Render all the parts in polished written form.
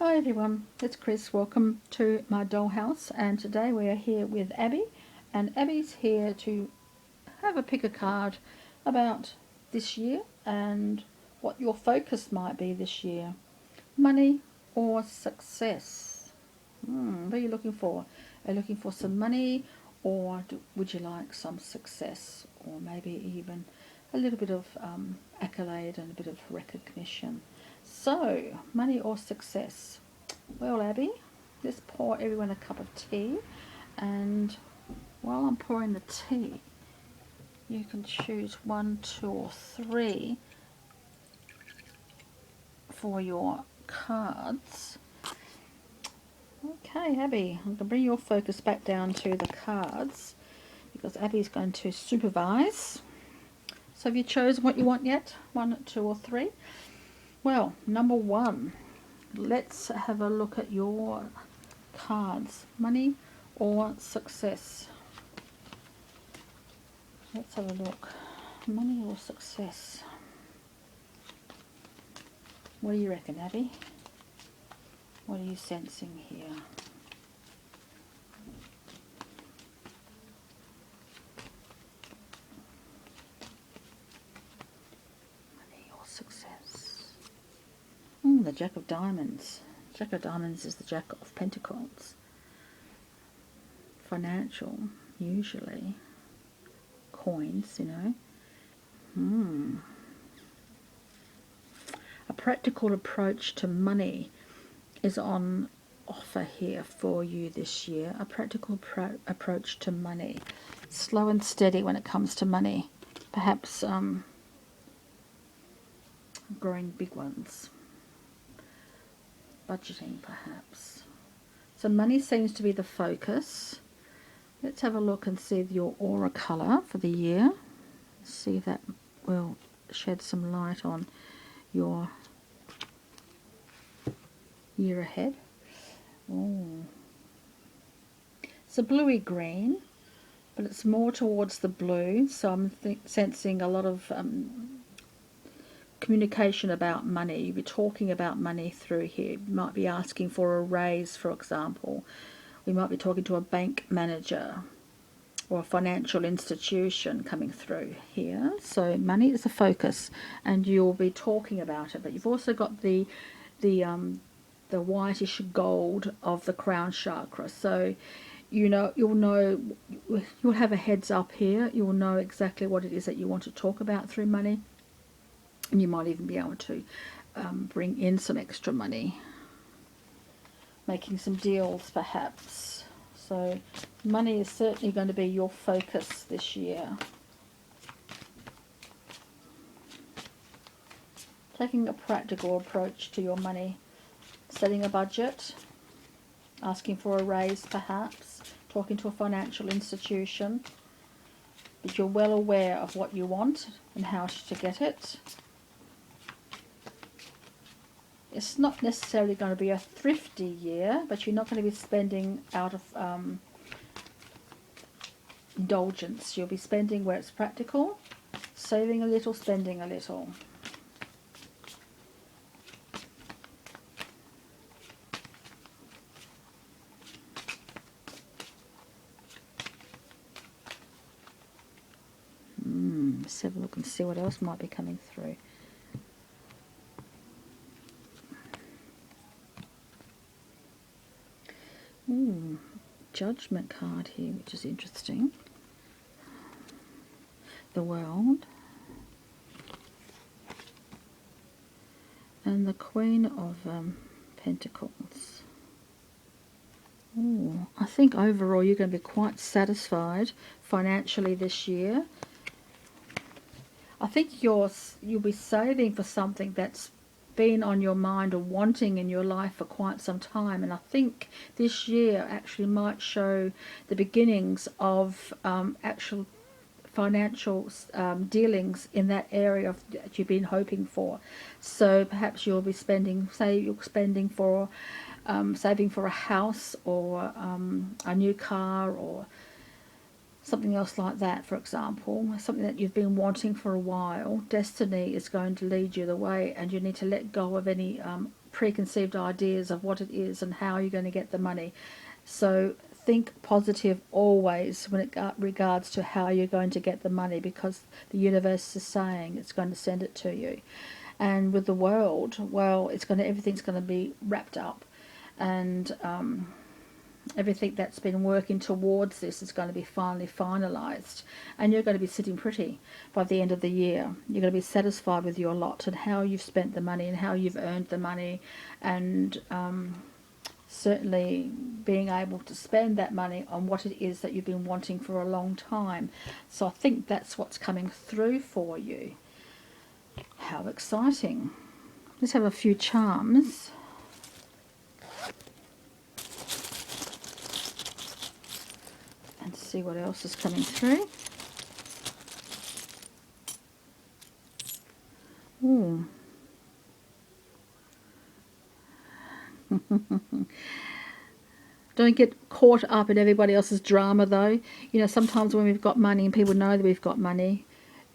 Hi everyone, it's Chris. Welcome to my dollhouse, and today we are here with Abby, and Abby's here to have a pick a card about this year and what your focus might be this year. Money or success? What are you looking for? Are you looking for some money, or would you like some success, or maybe even a little bit of accolade and a bit of recognition? So, money or success? Well, Abby, let's pour everyone a cup of tea, and while I'm pouring the tea, you can choose 1, 2, or 3 for your cards. Okay, Abby, I'm going to bring your focus back down to the cards because Abby's going to supervise. So have you chosen what you want yet? 1, 2, or 3? Well, number 1, let's have a look at your cards. Money or success? Let's have a look. Money or success? What do you reckon, Abby? What are you sensing here? Money or success? The Jack of Diamonds. Jack of Diamonds is the Jack of Pentacles. Financial, usually. Coins, you know. A practical approach to money is on offer here for you this year. A practical approach to money. Slow and steady when it comes to money. Perhaps growing big ones. Budgeting, perhaps. So money seems to be the focus. Let's have a look and see your aura colour for the year. See if that will shed some light on your year ahead. It's a bluey green, but it's more towards the blue, so I'm sensing a lot of communication about money. You'll be talking about money through here. You might be asking for a raise, for example. We might be talking to a bank manager or a financial institution coming through here. So money is a focus, and you'll be talking about it. But you've also got the whitish gold of the crown chakra. So you'll have a heads up here. You'll know exactly what it is that you want to talk about through money, and you might even be able to bring in some extra money, making some deals perhaps. So money is certainly going to be your focus this year. Taking a practical approach to your money, setting a budget, asking for a raise perhaps, talking to a financial institution, but you're well aware of what you want and how to get it. It's not necessarily going to be a thrifty year, but you're not going to be spending out of indulgence. You'll be spending where it's practical, saving a little, spending a little. Let's have a look and see what else might be coming through. Judgment card here, which is interesting. The World. And the Queen of Pentacles. I think overall you're going to be quite satisfied financially this year. I think you'll be saving for something that's been on your mind or wanting in your life for quite some time, and I think this year actually might show the beginnings of actual financial dealings in that area that you've been hoping for. So perhaps you'll be spending, say you're spending for saving for a house or a new car or something else like that, for example, something that you've been wanting for a while. Destiny is going to lead you the way, and you need to let go of any preconceived ideas of what it is and how you're going to get the money. So think positive always when it regards to how you're going to get the money, because the universe is saying it's going to send it to you. And with the world, well, everything's going to be wrapped up, and everything that's been working towards this is going to be finally finalised, and you're going to be sitting pretty by the end of the year. You're going to be satisfied with your lot and how you've spent the money and how you've earned the money, and certainly being able to spend that money on what it is that you've been wanting for a long time. So I think that's what's coming through for you. How exciting. Let's have a few charms. And see what else is coming through. Ooh. Don't get caught up in everybody else's drama, though. You know, sometimes when we've got money and people know that we've got money,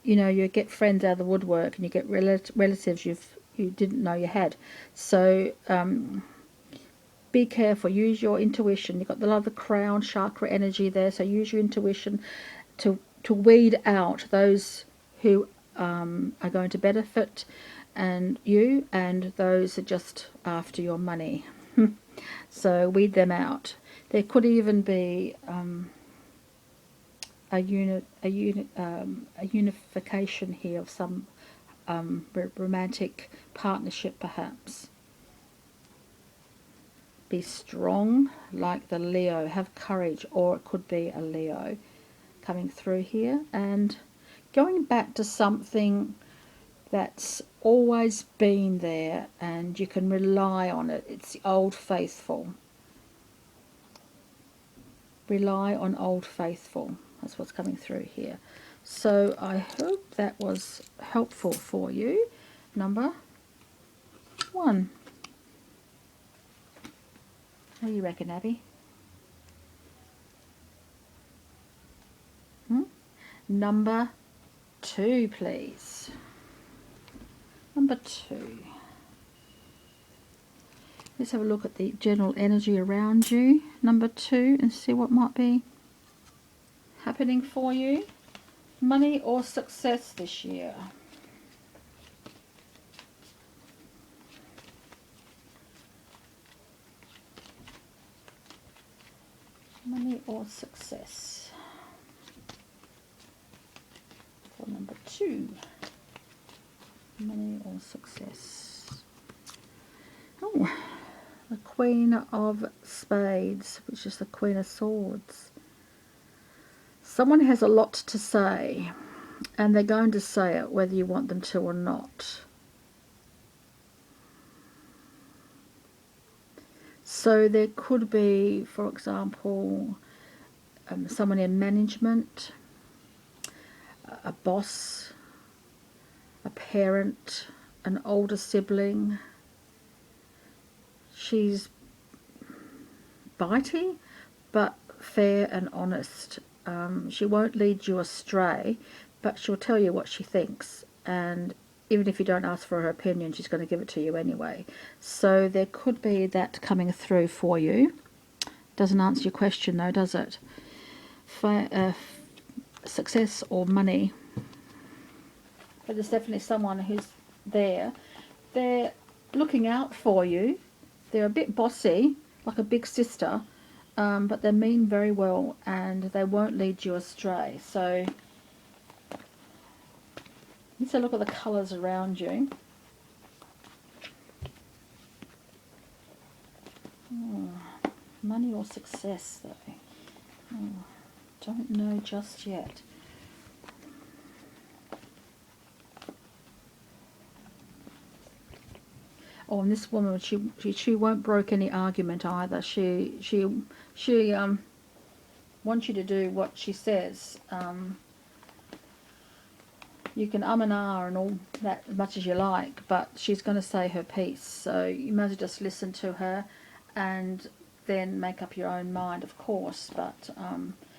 you know, you get friends out of the woodwork and you get relatives you didn't know you had. So be careful. Use your intuition. You've got a lot of the crown chakra energy there, so use your intuition to weed out those who are going to benefit and you, and those are just after your money. So weed them out. There could even be a unification here of some romantic partnership, perhaps. Be strong like the Leo. Have courage, or it could be a Leo coming through here, and going back to something that's always been there and you can rely on it. It's the Old Faithful. Rely on Old Faithful. That's what's coming through here. So I hope that was helpful for you. Number 1. What do you reckon, Abby? Number 2, please. Number 2. Let's have a look at the general energy around you, number 2, and see what might be happening for you. Money or success this year? Money or success for number 2. Money or success. Oh, the Queen of Spades, which is the Queen of Swords. Someone has a lot to say, and they're going to say it whether you want them to or not. So there could be, for example, someone in management, a boss, a parent, an older sibling. She's bitey, but fair and honest. She won't lead you astray, but she'll tell you what she thinks, and even if you don't ask for her opinion, she's going to give it to you anyway. So there could be that coming through for you. Doesn't answer your question though, does it? Success or money. But there's definitely someone who's there. They're looking out for you. They're a bit bossy, like a big sister, but they mean very well and they won't lead you astray. So let's have a look at the colours around you. Oh, money or success though? Oh, don't know just yet. Oh, and this woman, she won't broke any argument either. She wants you to do what she says. You can and ah and all that as much as you like, but she's going to say her piece. So you might as well just listen to her and then make up your own mind, of course. But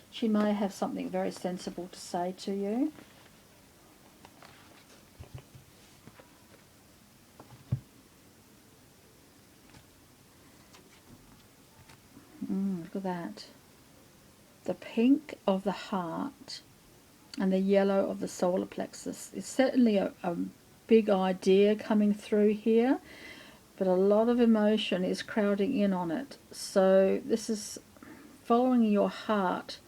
she may have something very sensible to say to you. look at that. The pink of the heart and the yellow of the solar plexus is certainly a big idea coming through here, but a lot of emotion is crowding in on it. So this is following your heart.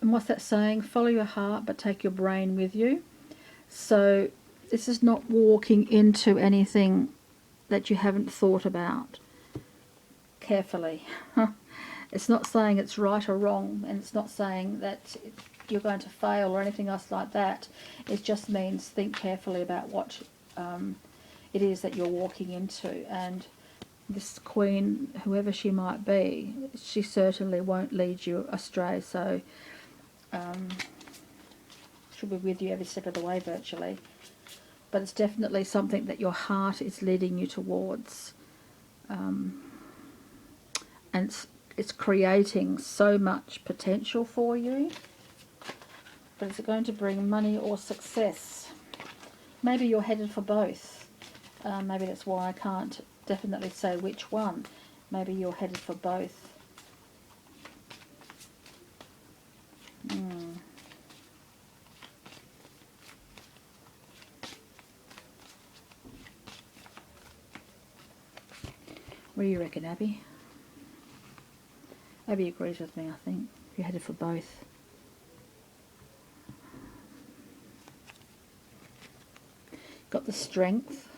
And what's that saying? Follow your heart, but take your brain with you. So this is not walking into anything that you haven't thought about carefully. It's not saying it's right or wrong, and it's not saying that you're going to fail or anything else like that. It just means think carefully about what it is that you're walking into. And this queen, whoever she might be, she certainly won't lead you astray. So she'll be with you every step of the way virtually. But it's definitely something that your heart is leading you towards. And it's creating so much potential for you. But is it going to bring money or success? Maybe you're headed for both. Maybe that's why I can't definitely say which one. Maybe you're headed for both. What do you reckon, Abby? Abby agrees with me, I think. You're headed for both. Got the strength.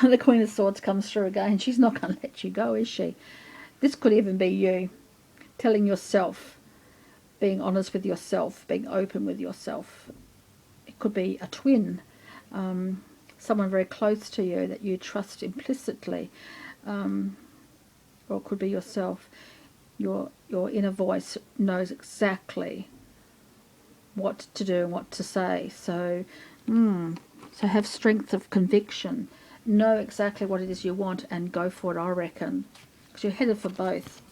The Queen of Swords comes through again. She's not going to let you go, is she? This could even be you telling yourself, being honest with yourself, being open with yourself. It could be a twin, someone very close to you that you trust implicitly, or it could be yourself. Your inner voice knows exactly what to do and what to say. So have strength of conviction. Know exactly what it is you want and go for it, I reckon, because you're headed for both.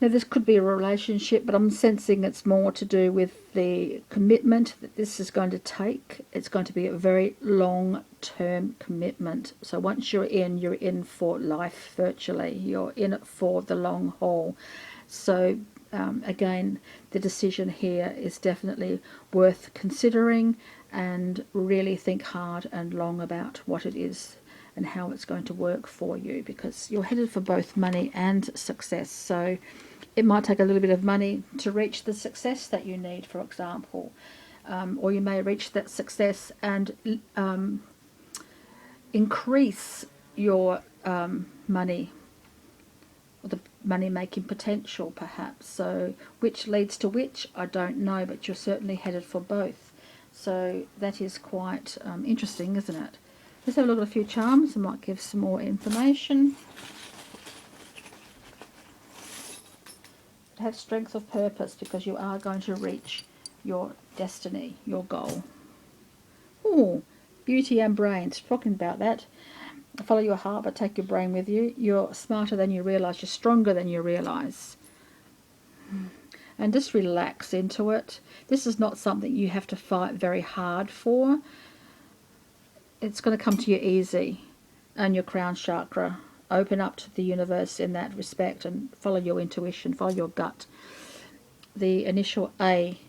Now, this could be a relationship, but I'm sensing it's more to do with the commitment that this is going to take. It's going to be a very long-term commitment. So once you're in for life virtually. You're in it for the long haul. So again, the decision here is definitely worth considering, and really think hard and long about what it is and how it's going to work for you, because you're headed for both money and success. So it might take a little bit of money to reach the success that you need, for example, or you may reach that success and increase your money, or the money-making potential, perhaps. So which leads to which, I don't know, but you're certainly headed for both. So that is quite interesting, isn't it? Let's have a look at a few charms. I might give some more information. Have strength of purpose, because you are going to reach your destiny, your goal. Oh, beauty and brains. Talking about that. Follow your heart, but take your brain with you. You're smarter than you realise. You're stronger than you realise. And just relax into it. This is not something you have to fight very hard for. It's going to come to you easy. And your crown chakra. Open up to the universe in that respect and follow your intuition, follow your gut. The initial A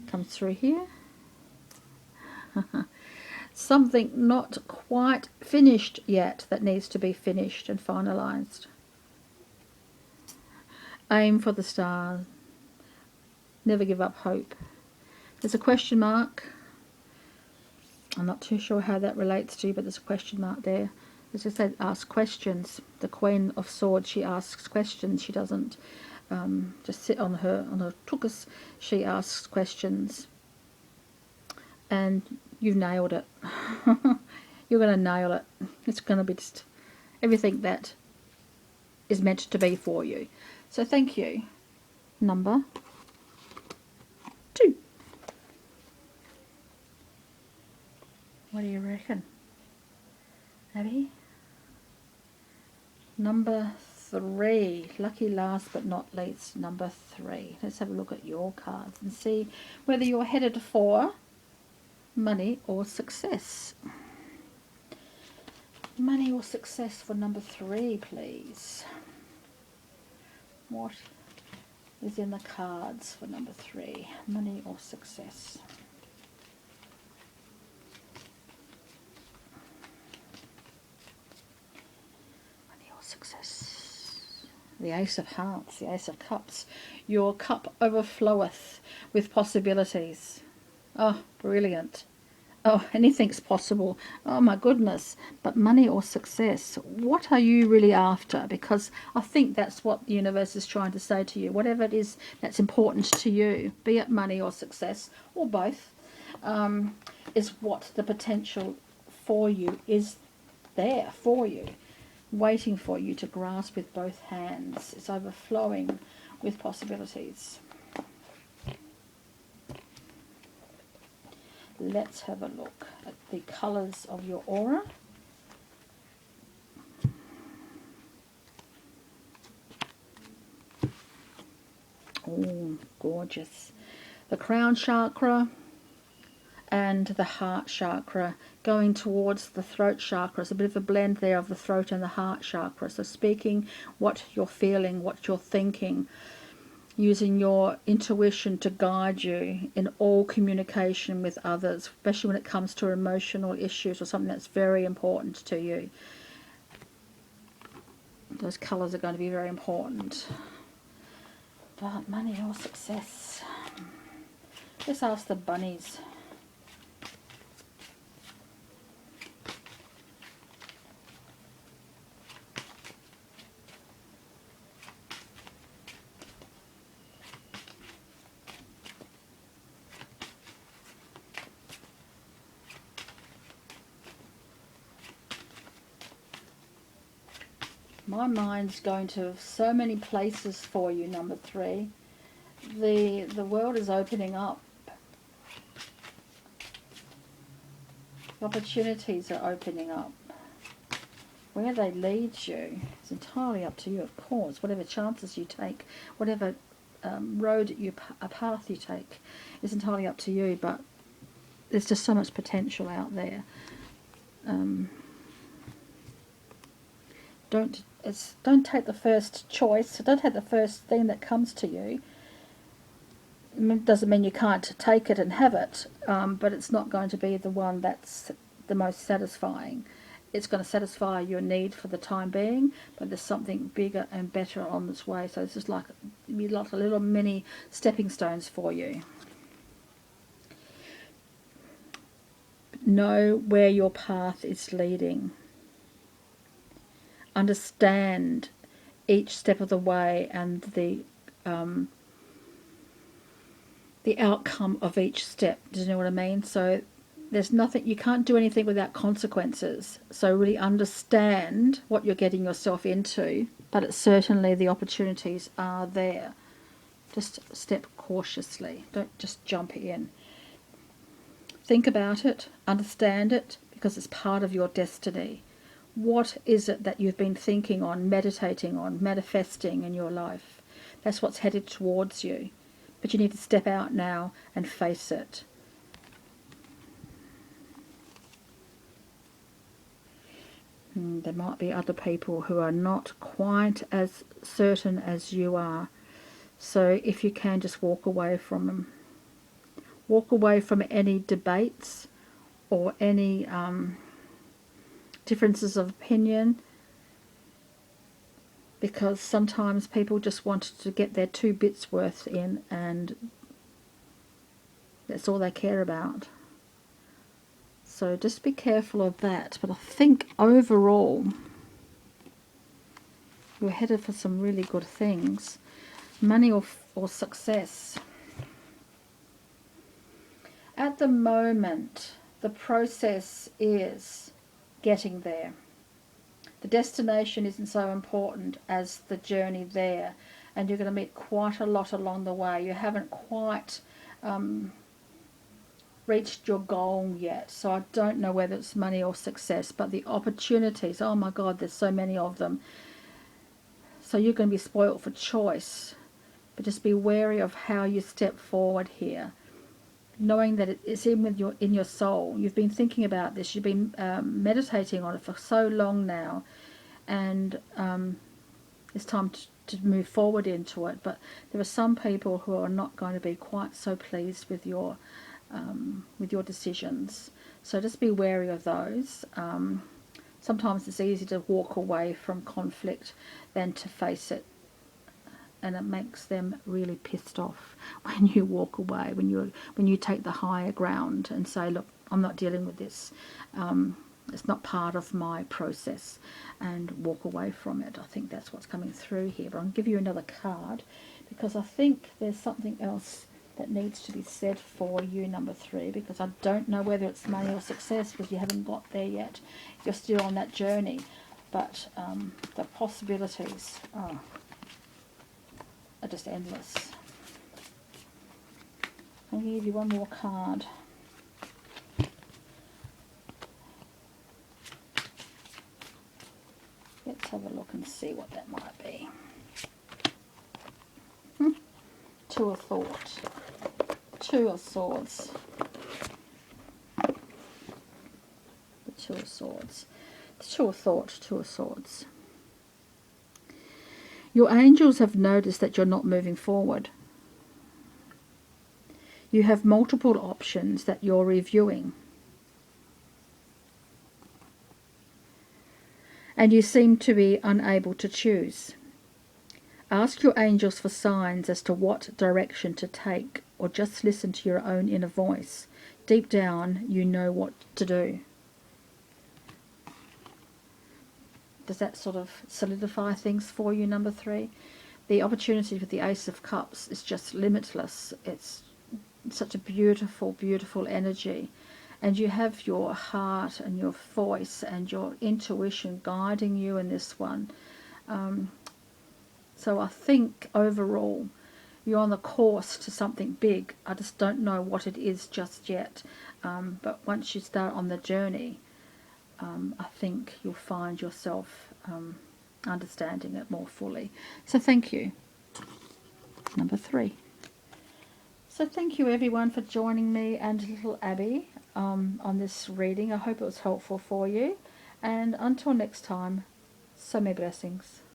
comes through here. Something not quite finished yet that needs to be finished and finalised. Aim for the stars. Never give up hope. There's a question mark. I'm not too sure how that relates to you, but there's a question mark there. As I said, ask questions. The Queen of Swords, she asks questions. She doesn't just sit on her tuchus. She asks questions. And you've nailed it. You're going to nail it. It's going to be just everything that is meant to be for you. So thank you. Number 2. What do you reckon, Abby? Number 3. Lucky last but not least, number 3. Let's have a look at your cards and see whether you're headed for money or success. Money or success for number 3, please. What is in the cards for number 3? Money or success. Money or success. The Ace of Hearts, the Ace of Cups. Your cup overfloweth with possibilities. Oh, brilliant. Oh, anything's possible. Oh my goodness. But money or success, what are you really after? Because I think that's what the universe is trying to say to you. Whatever it is that's important to you, be it money or success, or both, is what the potential for you is there for you, waiting for you to grasp with both hands. It's overflowing with possibilities. Let's have a look at the colours of your aura. Oh, gorgeous. The crown chakra and the heart chakra going towards the throat chakra. It's a bit of a blend there of the throat and the heart chakra. So speaking what you're feeling, what you're thinking, using your intuition to guide you in all communication with others, especially when it comes to emotional issues or something that's very important to you. Those colours are going to be very important. But money or success? Let's ask the bunnies. My mind's going to so many places for you, number 3. The world is opening up. The opportunities are opening up. Where they lead you is entirely up to you, of course. Whatever chances you take, whatever a path you take is entirely up to you, but there's just so much potential out there. Don't take the first choice. Don't take the first thing that comes to you. It doesn't mean you can't take it and have it, but it's not going to be the one that's the most satisfying. It's going to satisfy your need for the time being, but there's something bigger and better on its way. So it's just like a little mini stepping stones for you. Know where your path is leading. Understand each step of the way and the outcome of each step. Do you know what I mean? So there's nothing, you can't do anything without consequences. So really understand what you're getting yourself into, but it's certainly the opportunities are there. Just step cautiously. Don't just jump in. Think about it, understand it, because it's part of your destiny. What is it that you've been thinking on, meditating on, manifesting in your life? That's what's headed towards you. But you need to step out now and face it. There might be other people who are not quite as certain as you are. So if you can, just walk away from them. Walk away from any debates or any differences of opinion, because sometimes people just want to get their 2 bits worth in, and that's all they care about. So just be careful of that. But I think overall you're headed for some really good things. Money or success. At the moment, the process is getting there. The destination isn't so important as the journey there, and you're going to meet quite a lot along the way. You haven't quite reached your goal yet, so I don't know whether it's money or success, but the opportunities, oh my God, there's so many of them. So you're going to be spoilt for choice, but just be wary of how you step forward here. knowing that it's in your soul. You've been thinking about this. You've been meditating on it for so long now, and it's time to move forward into it. But there are some people who are not going to be quite so pleased with your decisions. So just be wary of those. Sometimes it's easier to walk away from conflict than to face it, and it makes them really pissed off when you walk away, when you take the higher ground and say, look, I'm not dealing with this. It's not part of my process, and walk away from it. I think that's what's coming through here. But I'll give you another card because I think there's something else that needs to be said for you, number 3, because I don't know whether it's money or success because you haven't got there yet. You're still on that journey. But the possibilities are just endless. I'll give you one more card. Let's have a look and see what that might be. Two of Thought. Two of Swords. The Two of Swords. The Two of Thought, Two of Swords. Your angels have noticed that you're not moving forward. You have multiple options that you're reviewing. And you seem to be unable to choose. Ask your angels for signs as to what direction to take, or just listen to your own inner voice. Deep down, you know what to do. Does that sort of solidify things for you, number 3? The opportunity with the Ace of Cups is just limitless. It's such a beautiful, beautiful energy. And you have your heart and your voice and your intuition guiding you in this one. So I think overall you're on the course to something big. I just don't know what it is just yet. But once you start on the journey, I think you'll find yourself understanding it more fully. So thank you, number 3. So thank you everyone for joining me and little Abby on this reading. I hope it was helpful for you. And until next time, so many blessings.